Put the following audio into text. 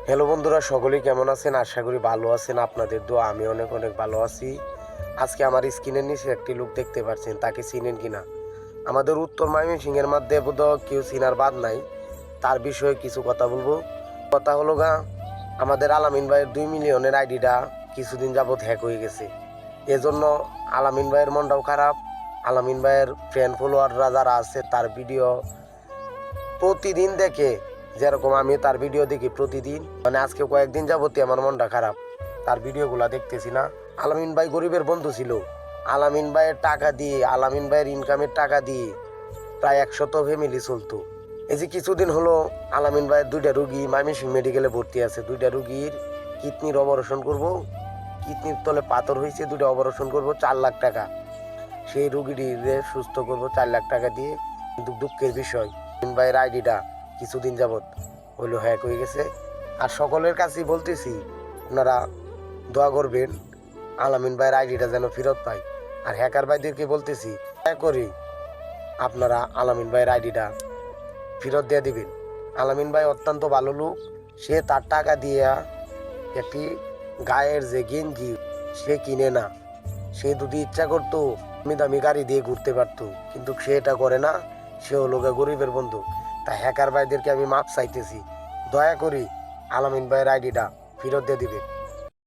Hello বন্ধুরা, সকলেই কেমন আছেন? আশা করি ভালো আছেন। আপনাদের দোয়া আমি অনেক অনেক ভালো আছি। আজকে আমার স্ক্রিনের নিচে একটি লোক দেখতে পাচ্ছেন, তাকে চিনেন কিনা? আমাদের উত্তর ময়মনসিংহের মধ্যে বোধহয় কেউ চিনার বাদ নাই। তার বিষয়ে কিছু কথা বলবো। কথা হলো আমাদের আলামিন ভাইয়ের 2 মিলিয়নের আইডিটা কিছুদিন যাবৎ হ্যাক হয়ে গেছে। এজন্য আলামিন ভাইয়ের মনটাও খারাপ। আলামিন ভাইয়ের ফ্রেন্ড ফলোয়াররা যারা আছে তার ভিডিও প্রতিদিন দেখে, যেরকম আমি তার ভিডিও দেখি প্রতিদিন, মানে আজকে কয়েকদিন যাবতীয় আমার মনটা খারাপ। তার ভিডিওগুলা দেখতেছি না। আলামিন ভাই গরিবের বন্ধু ছিল। আলামিন ভাইয়ের টাকা দিয়ে, আলামিন ভাইয়ের ইনকামের টাকা দিয়ে প্রায় 100 ফ্যামিলি চলতো। এই যে কিছুদিন হলো আলামিন ভাইয়ের 2টা রুগী ময়মনসিংহ মেডিকেলে ভর্তি আছে। 2টা রুগীর কিডনির অপারেশন করব, কিডনির তলে পাথর হয়েছে, 2টা অপারেশন করব, 4 লাখ টাকা। সেই রুগীটিরে সুস্থ করব 4 লাখ টাকা দিয়ে। কিন্তু দুঃখের বিষয়, আলামিন ভাইয়ের আইডিটা কিছুদিন যাবৎ হইলো হ্যাক হয়ে গেছে। আর সকলের কাছেই বলতেছি, আপনারা দোয়া করবেন আলামিন ভাইয়ের আইডিটা যেন ফেরত পাই। আর হ্যাকার ভাইদেরকে বলতেছি, দয়া করে আপনারা আলামিন ভাইয়ের আইডিটা ফেরত দিয়ে দিবেন। আলামিন ভাই অত্যন্ত ভালো লোক। সে তার টাকা দিয়ে একটি গায়ের যে গেঞ্জি সে কিনে না। সে যদি ইচ্ছা করতো দামি দামি গাড়ি দিয়ে ঘুরতে পারতো, কিন্তু সে এটা করে না। সে হলো গরিবের বন্ধু। তাই হ্যাকার ভাইদেরকে আমি মাপ চাইতেছি, দয়া করে আলামিন ভাইয়ের আইডিটা ফেরত দিয়ে দিবেন।